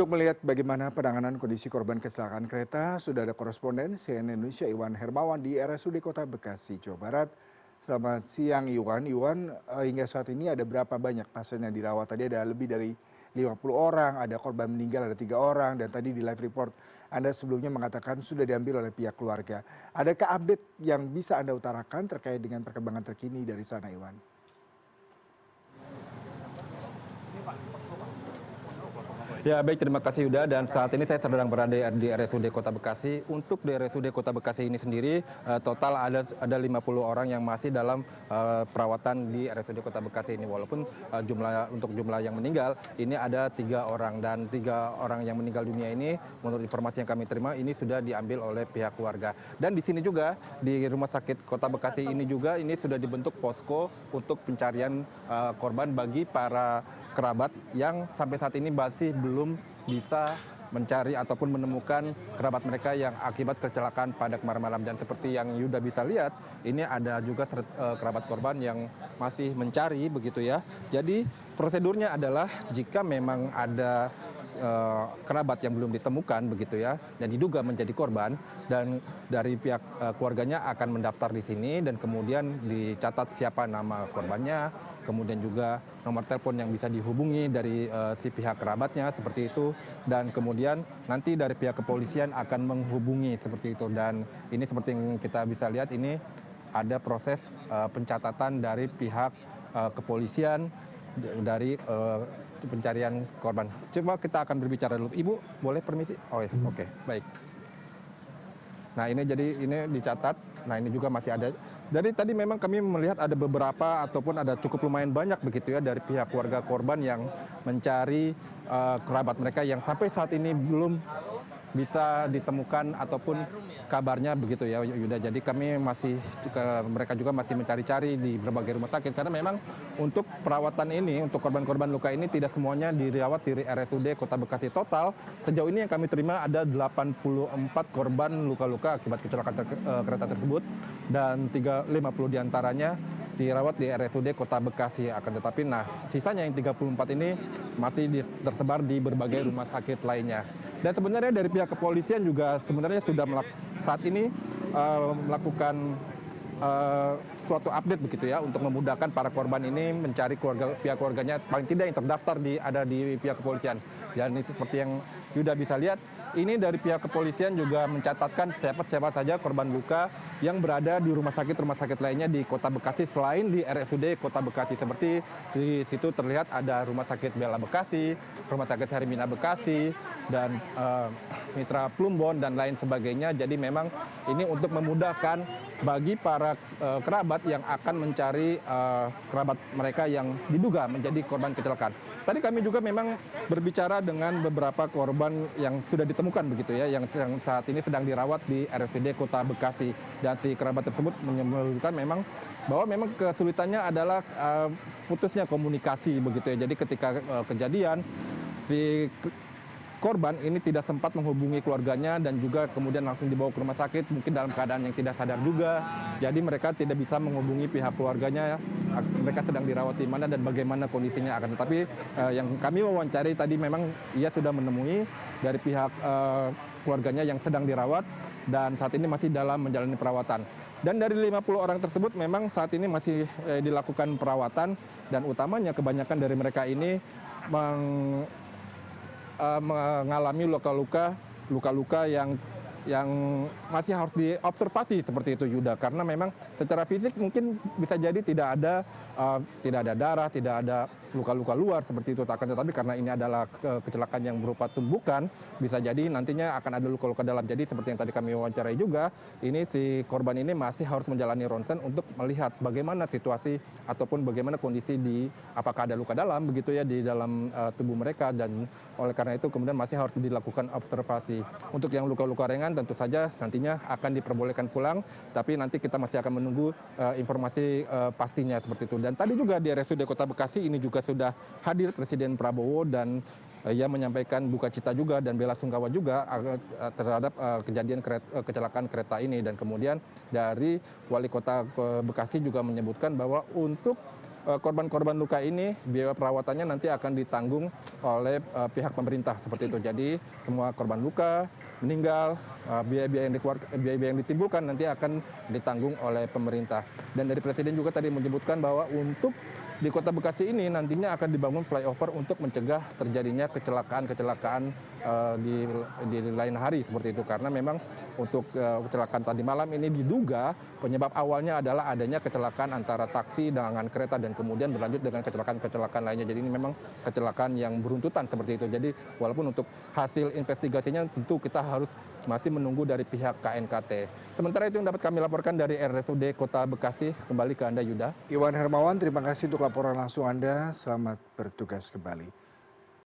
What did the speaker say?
Untuk melihat bagaimana penanganan kondisi korban kecelakaan kereta, sudah ada koresponden CNN Indonesia Iwan Hermawan di RSUD Kota Bekasi, Jawa Barat. Selamat siang Iwan. Iwan, hingga saat ini ada berapa banyak pasien yang dirawat? Tadi ada lebih dari 50 orang, ada korban meninggal ada 3 orang, dan tadi di live report Anda sebelumnya mengatakan sudah diambil oleh pihak keluarga. Adakah update yang bisa Anda utarakan terkait dengan perkembangan terkini dari sana, Iwan? Ya baik, terima kasih Yuda, dan saat ini saya sedang berada di RSUD Kota Bekasi. Untuk di RSUD Kota Bekasi ini sendiri total ada 50 orang yang masih dalam perawatan di RSUD Kota Bekasi ini, walaupun jumlah yang meninggal ini ada 3 orang, dan 3 orang yang meninggal dunia ini menurut informasi yang kami terima ini sudah diambil oleh pihak keluarga. Dan di sini juga di Rumah Sakit Kota Bekasi ini juga ini sudah dibentuk posko untuk pencarian korban bagi para kerabat yang sampai saat ini masih belum bisa mencari ataupun menemukan kerabat mereka yang akibat kecelakaan pada kemarin malam. Dan seperti yang Yuda bisa lihat, ini ada juga kerabat korban yang masih mencari begitu ya. Jadi prosedurnya adalah jika memang ada kerabat yang belum ditemukan begitu ya dan diduga menjadi korban, dan dari pihak keluarganya akan mendaftar di sini dan kemudian dicatat siapa nama korbannya, kemudian juga nomor telepon yang bisa dihubungi dari si pihak kerabatnya seperti itu, dan kemudian nanti dari pihak kepolisian akan menghubungi seperti itu. Dan ini seperti yang kita bisa lihat, ini ada proses pencatatan dari pihak kepolisian dari pencarian korban. Coba kita akan berbicara dulu. Ibu, boleh permisi? Oh ya, oke, baik. Nah ini jadi ini dicatat. Nah ini juga masih ada. Jadi tadi memang kami melihat ada beberapa ataupun ada cukup lumayan banyak begitu ya dari pihak keluarga korban yang mencari kerabat mereka yang sampai saat ini belum bisa ditemukan ataupun kabarnya begitu ya Yuda. Jadi kami mereka juga masih mencari-cari di berbagai rumah sakit, karena memang untuk perawatan ini untuk korban-korban luka ini tidak semuanya dirawat di RSUD Kota Bekasi. Total sejauh ini yang kami terima ada 84 korban luka-luka akibat kecelakaan kereta tersebut, dan 50 diantaranya dirawat di RSUD Kota Bekasi. Akan tetapi sisanya yang 34 ini masih tersebar di berbagai rumah sakit lainnya. Dan sebenarnya dari pihak kepolisian juga sebenarnya sudah saat ini melakukan suatu update begitu ya untuk memudahkan para korban ini mencari pihak keluarganya, paling tidak yang terdaftar ada di pihak kepolisian. Dan ini seperti yang Yuda bisa lihat, ini dari pihak kepolisian juga mencatatkan siapa saja korban luka yang berada di rumah sakit lainnya di Kota Bekasi selain di RSUD Kota Bekasi. Seperti di situ terlihat ada Rumah Sakit Bella Bekasi, Rumah Sakit Hermina Bekasi, dan Mitra Plumbon dan lain sebagainya. Jadi memang ini untuk memudahkan bagi para kerabat yang akan mencari kerabat mereka yang diduga menjadi korban kecelakaan. Tadi kami juga memang berbicara dengan beberapa korban yang sudah ditemukan begitu ya, yang saat ini sedang dirawat di RSUD Kota Bekasi. Dan si kerabat tersebut menyebutkan bahwa memang kesulitannya adalah putusnya komunikasi begitu ya. Jadi ketika kejadian, si korban ini tidak sempat menghubungi keluarganya dan juga kemudian langsung dibawa ke rumah sakit, mungkin dalam keadaan yang tidak sadar juga. Jadi mereka tidak bisa menghubungi pihak keluarganya, mereka sedang dirawat di mana dan bagaimana kondisinya. Akan tetapi yang kami wawancari tadi memang ia sudah menemui dari pihak keluarganya yang sedang dirawat dan saat ini masih dalam menjalani perawatan. Dan dari 50 orang tersebut memang saat ini masih dilakukan perawatan, dan utamanya kebanyakan dari mereka ini mengalami luka-luka yang masih harus diobservasi seperti itu Yuda, karena memang secara fisik mungkin bisa jadi tidak ada darah, tidak ada luka-luka luar seperti itu. Akan tetapi karena ini adalah kecelakaan yang berupa tumbukan, bisa jadi nantinya akan ada luka-luka dalam. Jadi seperti yang tadi kami wawancarai juga, ini si korban ini masih harus menjalani ronsen untuk melihat bagaimana situasi ataupun bagaimana kondisi apakah ada luka dalam begitu ya di dalam tubuh mereka, dan oleh karena itu kemudian masih harus dilakukan observasi. Untuk yang luka-luka ringan tentu saja nantinya akan diperbolehkan pulang, tapi nanti kita masih akan menunggu informasi pastinya seperti itu. Dan tadi juga di RSUD Kota Bekasi ini juga sudah hadir Presiden Prabowo, dan ia menyampaikan duka cita juga dan bela sungkawa juga terhadap kejadian kecelakaan kereta ini. Dan kemudian dari Wali Kota Bekasi juga menyebutkan bahwa untuk korban-korban luka ini biaya perawatannya nanti akan ditanggung oleh pihak pemerintah seperti itu. Jadi semua korban luka, meninggal, biaya-biaya yang ditimbulkan nanti akan ditanggung oleh pemerintah. Dan dari Presiden juga tadi menyebutkan bahwa untuk di Kota Bekasi ini nantinya akan dibangun flyover untuk mencegah terjadinya kecelakaan-kecelakaan di lain hari seperti itu. Karena memang untuk kecelakaan tadi malam ini diduga penyebab awalnya adalah adanya kecelakaan antara taksi dengan kereta dan kemudian berlanjut dengan kecelakaan-kecelakaan lainnya. Jadi ini memang kecelakaan yang beruntutan seperti itu. Jadi walaupun untuk hasil investigasinya tentu kita harus masih menunggu dari pihak KNKT. Sementara itu yang dapat kami laporkan dari RSUD Kota Bekasi, kembali ke Anda Yuda. Iwan Hermawan, terima kasih untuk laporan langsung Anda. Selamat bertugas kembali.